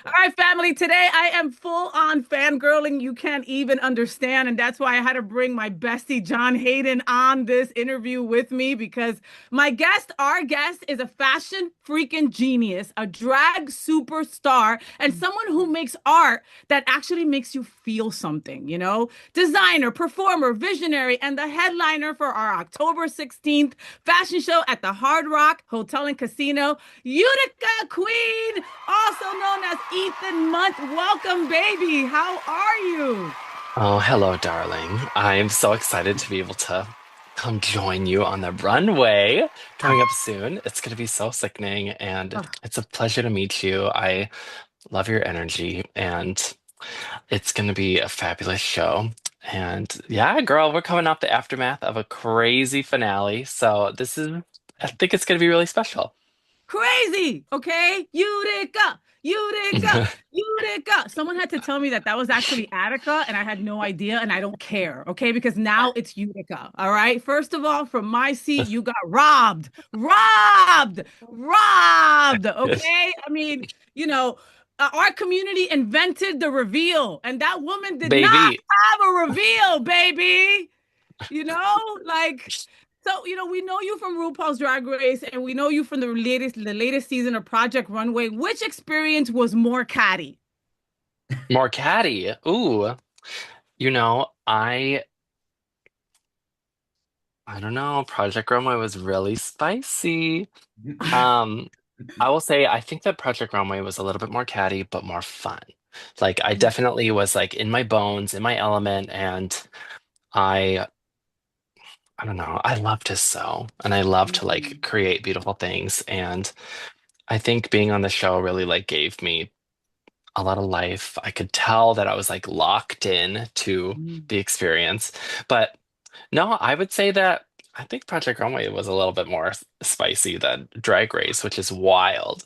All right, family. Today I am full on fangirling. You can't even understand. And that's why I had to bring my bestie, John Hayden, on this interview with me because our guest, is a fashion freaking genius, a drag superstar, and someone who makes art that actually makes you feel something, Designer, performer, visionary, and the headliner for our October 16th fashion show at the Hard Rock Hotel and Casino, Utica Queen, also known as Ethan Month. Welcome, baby. How are you? Oh, hello, darling. I'm so excited to be able to come join you on the runway coming up soon. It's going to be so sickening, and Oh, it's a pleasure to meet you. I love your energy, and it's going to be a fabulous show. And yeah, girl, we're coming off the aftermath of a crazy finale. I think it's going to be really special. crazy. Okay. Utica, Utica, Utica. Someone had to tell me that was actually Attica, and I had no idea, and I don't care. Okay. Because now it's Utica. All right. First of all, from my seat, you got robbed, robbed, robbed. Okay. I mean, you know, our community invented the reveal, and that woman did not Baby. have a reveal, baby. You know, like we know you from RuPaul's Drag Race, and we know you from the latest season of Project Runway. Which experience was more catty? More catty. Ooh, I don't know. Project Runway was really spicy. Um, I will say I think that Project Runway was a little bit more catty, but more fun. Like I definitely was like in my bones, in my element, and I I don't know, I love to sew and I love to like Mm, create beautiful things. And I think being on the show really like gave me a lot of life. I could tell that I was like locked in to mm. the experience. But no, I would say that I think Project Runway was a little bit more spicy than Drag Race, which is wild.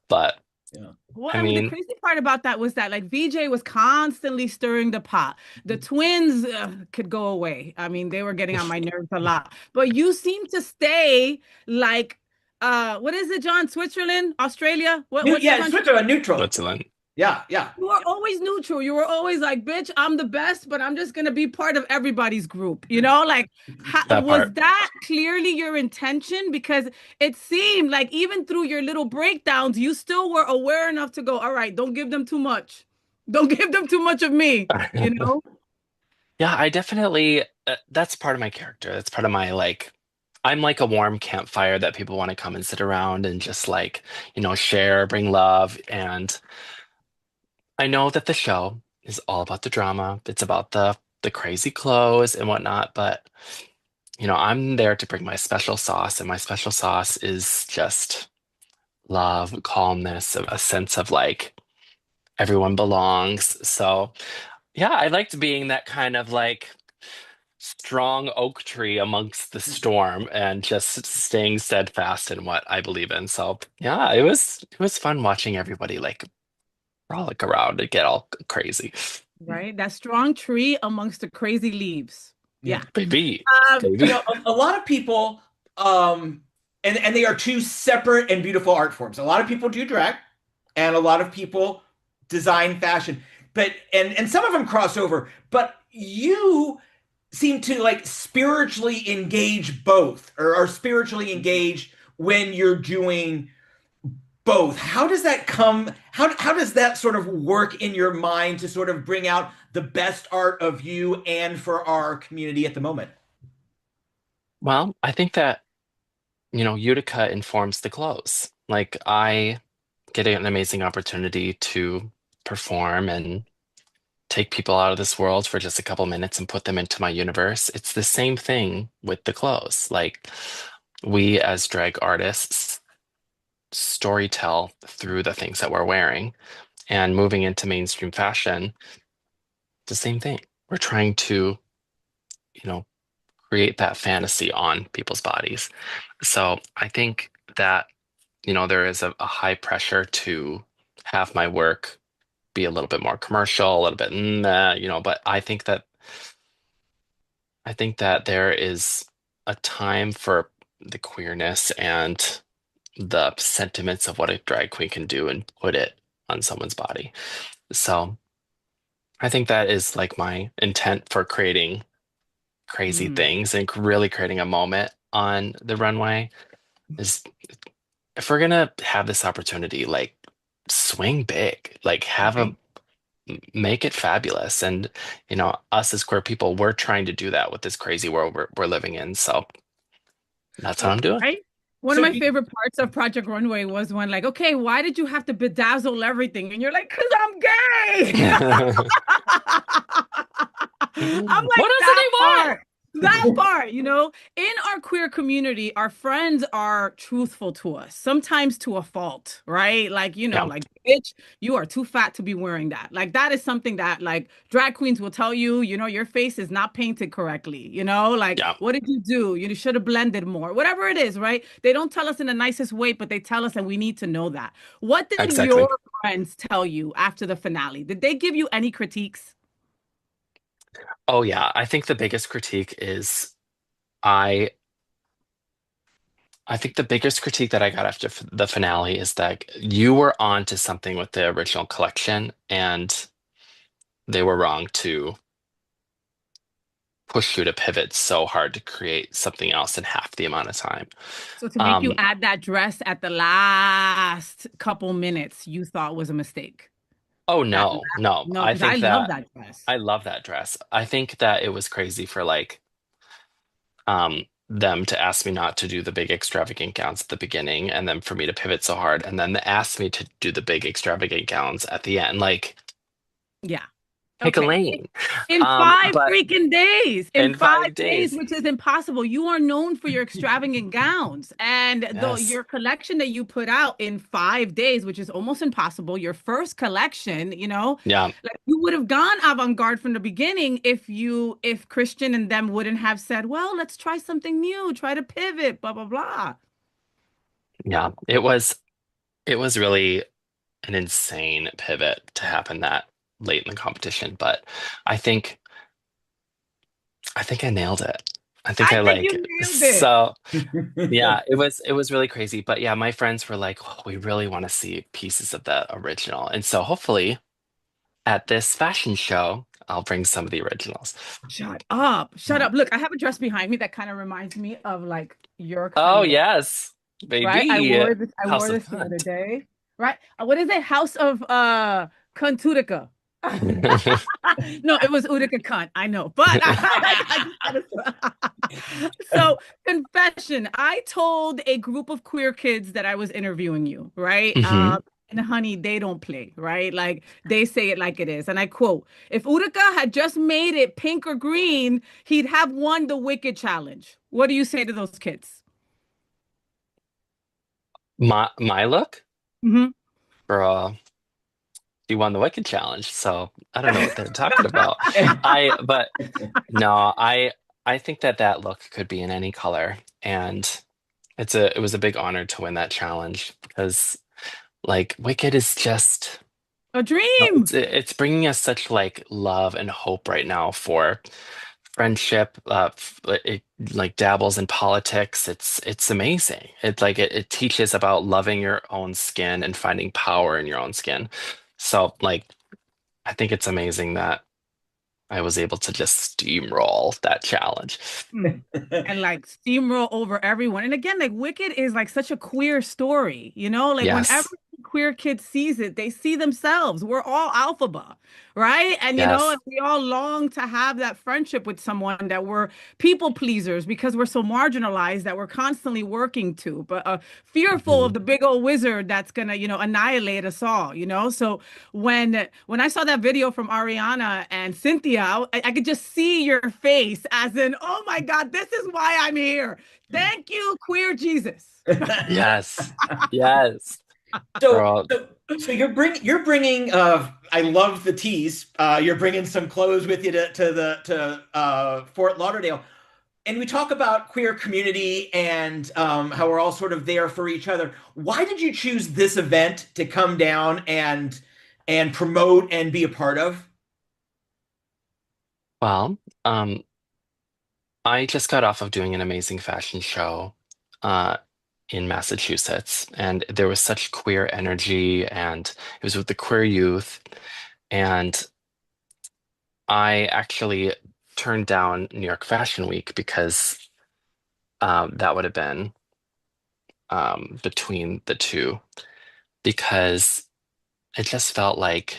But Yeah. Well, I I mean, the mean, crazy part about that was that like VJ was constantly stirring the pot. The twins could go away. I mean, they were getting on my nerves a lot. But you seem to stay like what is it, John? Switzerland, Australia? Which Yeah, country? Switzerland neutral. Switzerland. Yeah, yeah. You were always neutral. You were always like, bitch, I'm the best, but I'm just gonna be part of everybody's group. Like, That was part. that clearly your intention? Because it seemed like even through your little breakdowns, you still were aware enough to go, all right, don't give them too much. Don't give them too much of me, you know? Yeah, I definitely, that's part of my character. That's part of my like, I'm like a warm campfire that people want to come and sit around and just like, share, bring love. And I know that the show is all about the drama. It's about the crazy clothes and whatnot, but I'm there to bring my special sauce, and my special sauce is just love, calmness, a sense of like everyone belongs. So yeah, I liked being that kind of like strong oak tree amongst the storm and just staying steadfast in what I believe in. So yeah, it was fun watching everybody like frolic around and get all crazy. Right? That strong tree amongst the crazy leaves. Yeah. Yeah. Baby, You baby. know, a lot of people, and they are two separate and beautiful art forms. A lot of people do drag, and a lot of people design fashion, but and some of them cross over. But you seem to like spiritually engage both, or are spiritually engaged when you're doing both. How does that come? How does that sort of work in your mind to sort of bring out the best art of you and for our community at the moment? Well, I think that, Utica informs the clothes. Like I get an amazing opportunity to perform and take people out of this world for just a couple minutes and put them into my universe. It's the same thing with the clothes. Like we as drag artists storytell through the things that we're wearing, and moving into mainstream fashion, the same thing. We're trying to, you know, create that fantasy on people's bodies. So I think that, there is a high pressure to have my work be a little bit more commercial, a little bit, but I think that there is a time for the queerness and the sentiments of what a drag queen can do and put it on someone's body. So I think that is like my intent for creating crazy Mm, things and really creating a moment on the runway is if we're gonna have this opportunity, like swing big, like have a Okay. make it fabulous. And us as queer people, we're trying to do that with this crazy world we're living in. So that's what I'm doing. right? One of So my do, favorite parts of Project Runway was when, like, okay, why did you have to bedazzle everything? And you're like, because I'm gay. I'm What like, else do that they want? part. That part, in our queer community, our friends are truthful to us, sometimes to a fault, right? Like, Yeah, like, bitch, you are too fat to be wearing that. Like, that is something that, like, drag queens will tell you, your face is not painted correctly, like, yeah, what did you do? You should have blended more, whatever it is, right? They don't tell us in the nicest way, but they tell us, and we need to know that. What did exactly. your friends tell you after the finale? Did they give you any critiques? Oh yeah, I think the biggest critique is I I think the biggest critique that I got after the finale is that you were on to something with the original collection and they were wrong to push you to pivot so hard to create something else in half the amount of time. So to make you Um, add that dress at the last couple minutes, you thought was a mistake. oh That no, no. no, I because I think love that that dress. I love that dress. I think that it was crazy for like them to ask me not to do the big extravagant gowns at the beginning and then for me to pivot so hard and then they asked me to do the big extravagant gowns at the end. Like Yeah. pick a Okay. lane. In five But freaking days, in in five five days, days. which is impossible. You are known for your extravagant gowns and Yes. your collection that you put out in 5 days, which is almost impossible. Your first collection, Yeah. like you would have gone avant-garde from the beginning if Christian and them wouldn't have said, well, let's try something new, try to pivot, blah, blah, blah. Yeah. It was really an insane pivot to happen that late in the competition, but I think I think I nailed it. I think I I think you like nailed it. so yeah, it was really crazy. But yeah, my friends were like, oh, we really want to see pieces of that original. And so hopefully at this fashion show, I'll bring some of the originals. Shut up. Shut up. Look, I have a dress behind me that kind of reminds me of like your kind Oh of look, yes, right? I baby. wore this I House wore of this the other Cunt. day, right? What is it? House of Utica. No, it was Utica cunt. I know, but I just so confession. I told a group of queer kids that I was interviewing you, right? hmm And honey, they don't play, right? Like they say it like it is. And I quote, if Utica had just made it pink or green, he'd have won the Wicked Challenge. What do you say to those kids? My look, Mhm. girl. She won the Wicked Challenge, so I don't know what they're talking about. But no, I think that that look could be in any color, and it was a big honor to win that challenge because like Wicked is just A no, dream. it's bringing us such like love and hope right now for friendship. It like dabbles in politics. It's amazing. It teaches about loving your own skin and finding power in your own skin. So like I think it's amazing that I was able to just steamroll that challenge. And like steamroll over everyone. And again, like Wicked is like such a queer story, like whenever Yes, a queer kid sees it, they see themselves. We're all alphaba, right? And and yes. we all long to have that friendship with someone that we're people pleasers because we're so marginalized that we're constantly working to, but fearful of Mhm. the big old wizard that's gonna, annihilate us all, So when I saw that video from Ariana and Cynthia, I could just see your face as in, oh my God, this is why I'm here. Thank you, queer Jesus. Yes, yes, So, girl. so you're bringing I love the tease. You're bringing some clothes with you to Fort Lauderdale, and we talk about queer community and how we're all sort of there for each other. Why did you choose this event to come down and promote and be a part of? Well, I just got off of doing an amazing fashion show, uh, in Massachusetts, and there was such queer energy, and it was with the queer youth. And I actually turned down New York Fashion Week because that would have been between the two, because it just felt like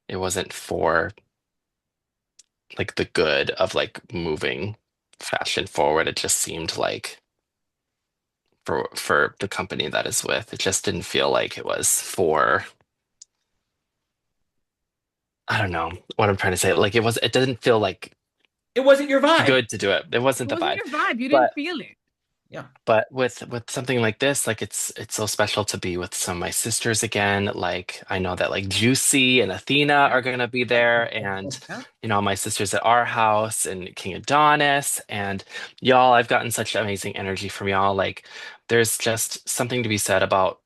it wasn't for like the good of like moving fashion forward. It just seemed like for the company that is with, it just didn't feel like it was for, I don't know what I'm trying to say. Like it didn't feel like It wasn't your vibe. good to do it. It wasn't It the wasn't vibe. your vibe. You didn't But feel it. Yeah. with something like this, like it's so special to be with some of my sisters again. Like I know that like Juicy and Athena Yeah. are gonna be there, and Yeah. my sisters at our house and King Adonis and y'all. I've gotten such amazing energy from y'all. Like there's just something to be said about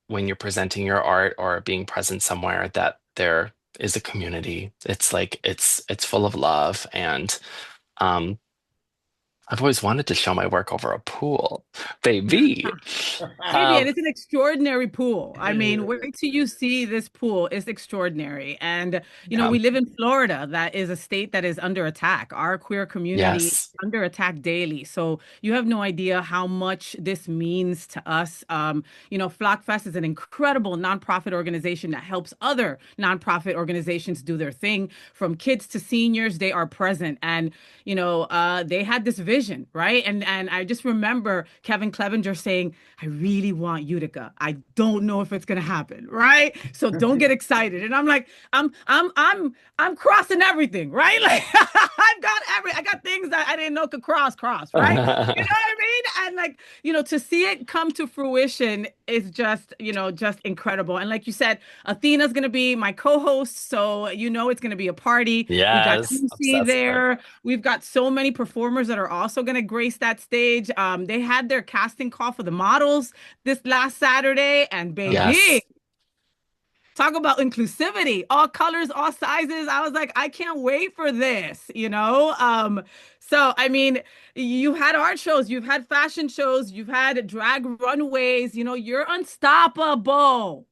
when you're presenting your art or being present somewhere that there is a community. It's like it's full of love, and um I've always wanted to show my work over a pool, baby. Baby, and Um, it's an extraordinary pool. I mean, wait till you see this pool. It's extraordinary. And, yeah, we live in Florida. That is a state that is under attack. Our queer community is yes, under attack daily. So you have no idea how much this means to us. Flockfest is an incredible nonprofit organization that helps other nonprofit organizations do their thing. From kids to seniors, they are present. And they had this vision, right? And I just remember Kevin Clevenger saying, I really want Utica. I don't know if it's gonna happen, right? So don't get excited. And I'm like, I'm crossing everything, right? Like I got things that I didn't know could cross, right? You know what I mean? And like, to see it come to fruition is just incredible. And like you said, Athena's gonna be my co-host, so it's gonna be a party. We've got yes, MC obsessed with her. there. We've got so many performers that are also gonna grace that stage. They had their casting call for the models this last Saturday, and baby, Yes, talk about inclusivity, all colors, all sizes. I was like, I can't wait for this. So I mean, you've had art shows, you've had fashion shows, you've had drag runways, you're unstoppable.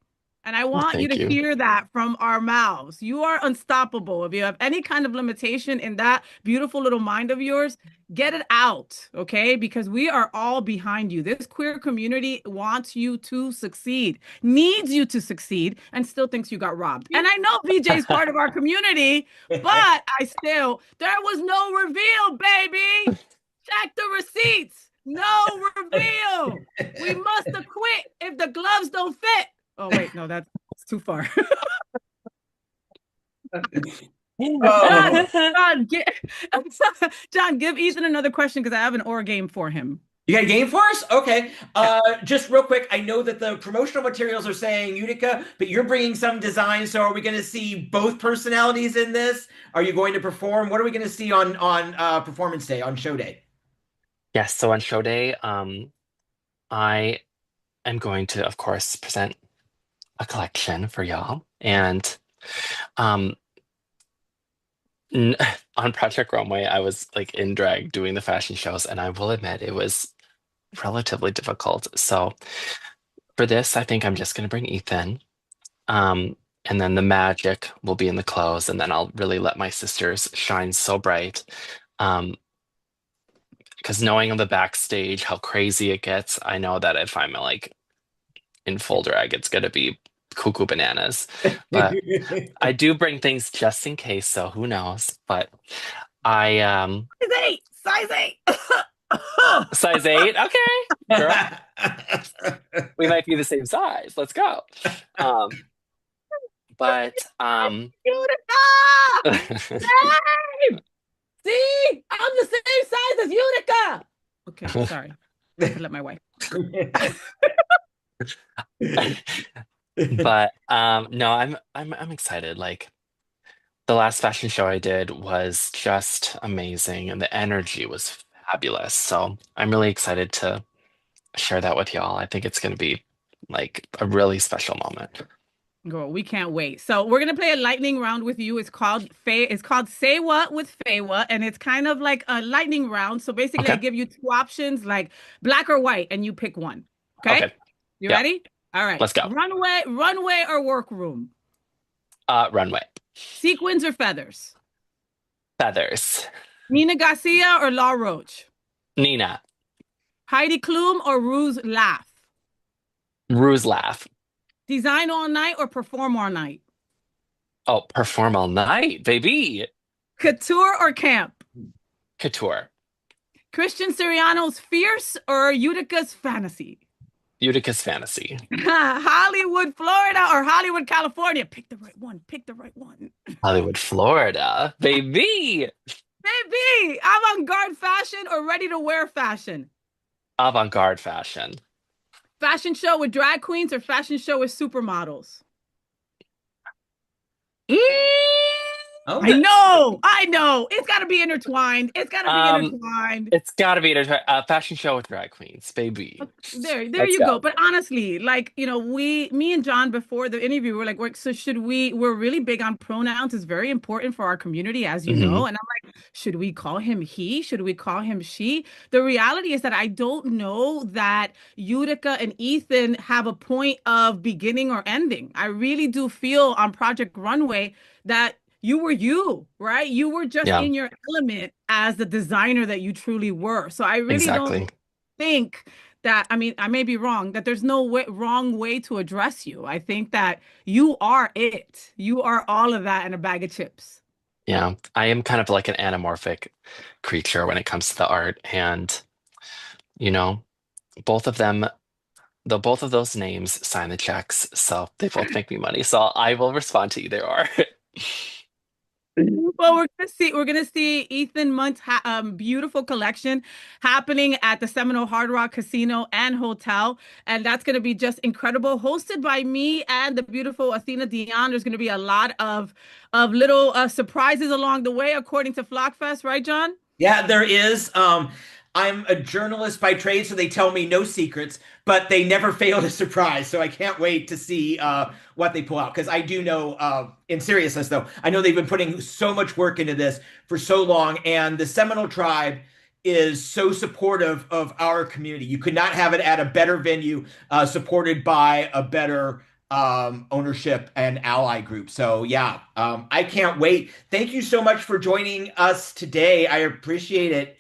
And I well, want you to thank you. hear that from our mouths. You are unstoppable. If you have any kind of limitation in that beautiful little mind of yours, get it out, okay? Because we are all behind you. This queer community wants you to succeed, needs you to succeed, and still thinks you got robbed. And I know VJ is part of our community, but there was no reveal, baby. Check the receipts. No reveal. We must acquit if the gloves don't fit. Oh, wait, no, that's too far. John, Oh, John, John, give Ethan another question because I have an or game for him. you got a game for us? Okay. Yeah. Just real quick, I know that the promotional materials are saying Utica, but you're bringing some design. So are we going to see both personalities in this? Are you going to perform? What are we going to see on performance day, on show day? Yes, so on show day, I am going to, of course, present a collection for y'all. And um, n on Project Runway, I was like in drag doing the fashion shows, and I will admit it was relatively difficult. So for this, I think I'm just going to bring Ethan. And then the magic will be in the clothes, and then I'll really let my sisters shine so bright. Um, because knowing on the backstage how crazy it gets, I know that if I'm like in full drag, it's gonna be cuckoo bananas. But I do bring things just in case, so who knows? But I Size eight, size eight. size 8, okay, girl, we might be the same size. Let's go. Um, but Utica! Same! See? I'm the same size as Utica. Okay, sorry. I let my wife. but no, I'm excited. Like the last fashion show I did was just amazing, and the energy was fabulous. So I'm really excited to share that with y'all. I think it's going to be like a really special moment. Girl, we can't wait. So we're gonna play a lightning round with you. It's called Say What with FayWhat, and it's kind of like a lightning round. So basically, I Okay. give you two options, like black or white, and you pick one. Okay? Okay. You Yep. ready? All right. Let's go. Runway or workroom? Runway. Sequins or feathers? Feathers. Nina Garcia or Law Roach? Nina. Heidi Klum or Ruse Laugh? Ruse laugh. Design all night or perform all night? Oh, perform all night, baby. Couture or camp? Couture. Christian Siriano's Fierce or Utica's Fantasy? Utica's fantasy. Hollywood, Florida or Hollywood, California? Pick the right one. Pick the right one. Hollywood, Florida, baby. Baby, avant-garde fashion or ready-to-wear fashion? Avant-garde fashion. Fashion show with drag queens or fashion show with supermodels? Oh, I know. It's got to be intertwined. It's got to be Um, intertwined. it's got to be a fashion show with drag queens, baby. There Let's you go. go. But honestly, like, me and John before the interview were like, so we're really big on pronouns. It's very important for our community, as you Hmm. know. And I'm like, should we call him he? Should we call him she? The reality is that I don't know that Utica and Ethan have a point of beginning or ending. I really do feel on Project Runway that you were you, right? You were just Yeah, in your element as the designer that you truly were. So I really don't exactly. think that, I mean, I may be wrong, that there's no wrong way to address you. I think that you are it. You are all of that in a bag of chips. Yeah, I am kind of like an anamorphic creature when it comes to the art, and you know, both of them, both of those names sign the checks, so they both make me money. So I will respond to either or. Well, we're gonna see Ethan Munt's beautiful collection happening at the Seminole Hard Rock Casino and Hotel, and that's gonna be just incredible. Hosted by me and the beautiful Athena Dion. There's gonna be a lot of little surprises along the way, according to Flockfest, right, John? yeah, there is. I'm a journalist by trade, so they tell me no secrets, but they never fail to surprise. So I can't wait to see what they pull out. Because I do know, in seriousness though, I know they've been putting so much work into this for so long, and the Seminole tribe is so supportive of our community. You could not have it at a better venue, supported by a better ownership and ally group. So yeah, I can't wait. Thank you so much for joining us today. I appreciate it.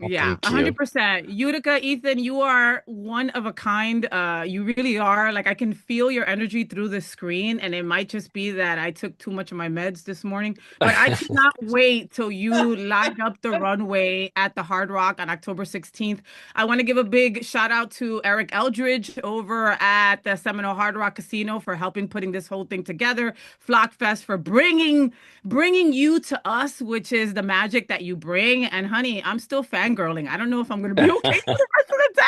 Well, Yeah, thank you. 100%. Utica, Ethan, you are one of a kind. You really are. Like I can feel your energy through the screen, and it might just be that I took too much of my meds this morning. But I cannot wait till you light up the runway at the Hard Rock on October 16th. I want to give a big shout out to Eric Eldridge over at the Seminole Hard Rock Casino for helping putting this whole thing together. Flockfest for bringing you to us, which is the magic that you bring. And honey, I'm still fangirling. I don't know if I'm going to be okay for the rest of the day.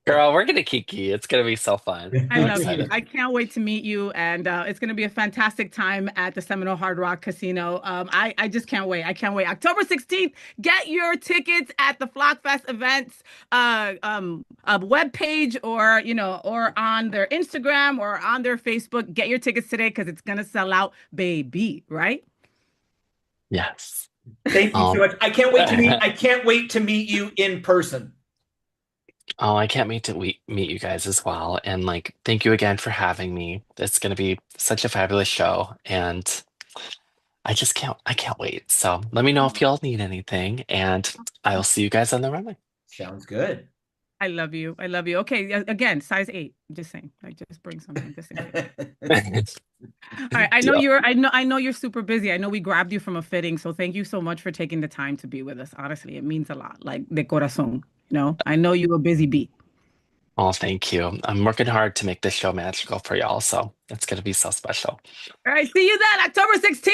Girl, we're gonna kiki. It's gonna be so fun. I I'm love you. excited. I can't wait to meet you, and it's going to be a fantastic time at the Seminole Hard Rock Casino. I just can't wait. I can't wait. October 16th. Get your tickets at the Flockfest events webpage, or or on their Instagram or on their Facebook. Get your tickets today because it's going to sell out, baby. Right? Yes. Thank you so Um, much. I can't wait to meet you in person. oh, I can't wait to meet you guys as well. And like, thank you again for having me. It's gonna be such a fabulous show, and I can't wait. So let me know if y'all need anything, and I'll see you guys on the runway. Sounds good. I love you. I love you. Okay, again, size 8. Just saying. Like, just bring something just in case. All right. Deal. I know you're super busy. I know we grabbed you from a fitting, so thank you so much for taking the time to be with us. Honestly, it means a lot. Like de corazón. I know you're a busy bee. Oh, thank you. I'm working hard to make this show magical for y'all, so it's gonna be so special. All right. See you then, October 16th.